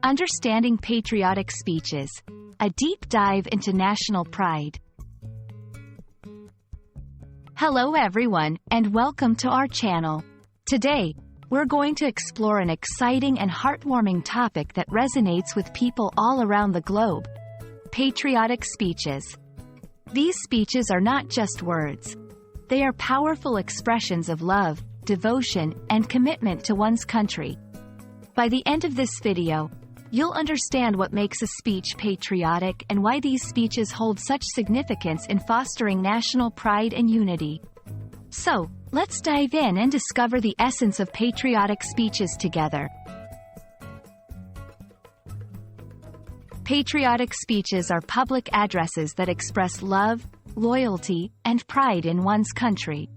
Understanding Patriotic Speeches, a deep dive into national pride. Hello everyone, and welcome to our channel. Today, we're going to explore an exciting and heartwarming topic that resonates with people all around the globe: patriotic speeches. These speeches are not just words. They are powerful expressions of love, devotion, and commitment to one's country. By the end of this video, you'll understand what makes a speech patriotic and why these speeches hold such significance in fostering national pride and unity. So, let's dive in and discover the essence of patriotic speeches together. Patriotic speeches are public addresses that express love, loyalty, and pride in one's country.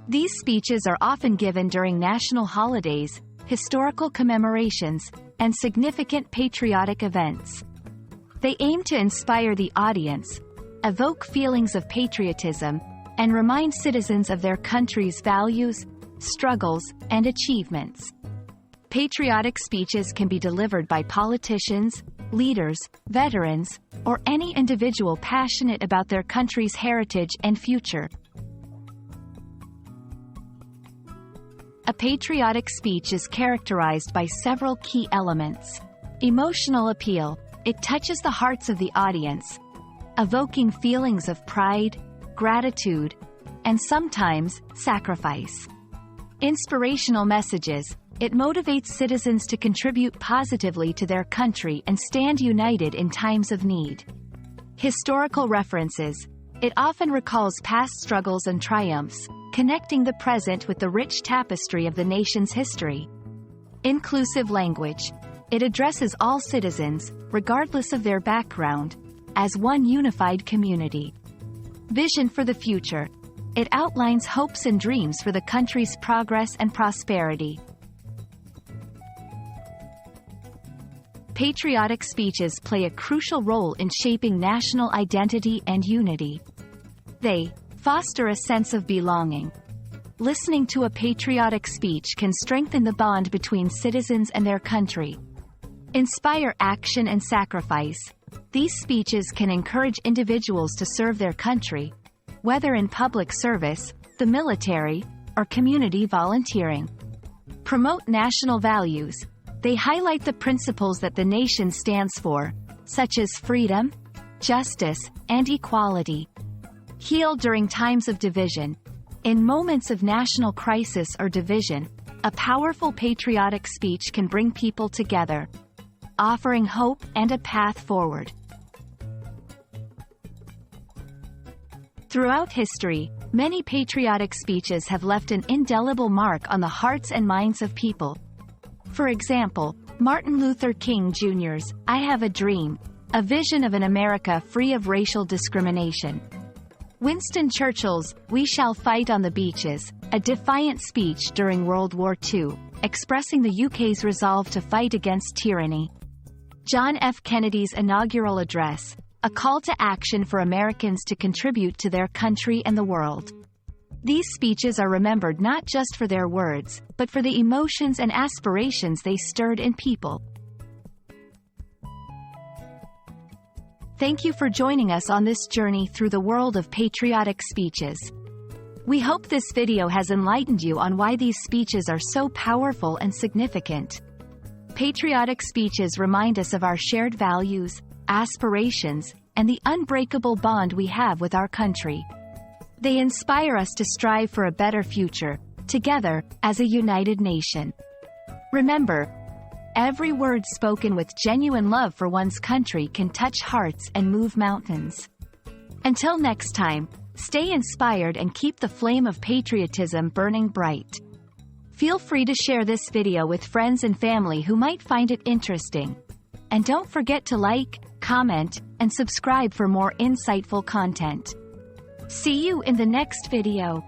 These speeches are often given during national holidays, historical commemorations, and significant patriotic events. They aim to inspire the audience, evoke feelings of patriotism, and remind citizens of their country's values, struggles, and achievements. Patriotic speeches can be delivered by politicians, leaders, veterans, or any individual passionate about their country's heritage and future. A patriotic speech is characterized by several key elements. Emotional appeal. It touches the hearts of the audience, evoking feelings of pride, gratitude, and sometimes sacrifice. Inspirational messages. It motivates citizens to contribute positively to their country and stand united in times of need. Historical references. It often recalls past struggles and triumphs, connecting the present with the rich tapestry of the nation's history. Inclusive language. It addresses all citizens, regardless of their background, as one unified community. Vision for the future. It outlines hopes and dreams for the country's progress and prosperity. Patriotic speeches play a crucial role in shaping national identity and unity. They foster a sense of belonging. Listening to a patriotic speech can strengthen the bond between citizens and their country. Inspire action and sacrifice. These speeches can encourage individuals to serve their country, whether in public service, the military, or community volunteering. Promote national values. They highlight the principles that the nation stands for, such as freedom, justice, and equality. Heal during times of division. In moments of national crisis or division, a powerful patriotic speech can bring people together, offering hope and a path forward. Throughout history, many patriotic speeches have left an indelible mark on the hearts and minds of people. For example, Martin Luther King Jr.'s "I Have a Dream," a vision of an America free of racial discrimination. Winston Churchill's "We Shall Fight on the Beaches," a defiant speech during World War II, expressing the UK's resolve to fight against tyranny. John F. Kennedy's inaugural address, a call to action for Americans to contribute to their country and the world. These speeches are remembered not just for their words, but for the emotions and aspirations they stirred in people. Thank you for joining us on this journey through the world of patriotic speeches. We hope this video has enlightened you on why these speeches are so powerful and significant. Patriotic speeches remind us of our shared values, aspirations, and the unbreakable bond we have with our country. They inspire us to strive for a better future, together, as a united nation. Remember, every word spoken with genuine love for one's country can touch hearts and move mountains. Until next time, stay inspired and keep the flame of patriotism burning bright. Feel free to share this video with friends and family who might find it interesting. And don't forget to like, comment, and subscribe for more insightful content. See you in the next video.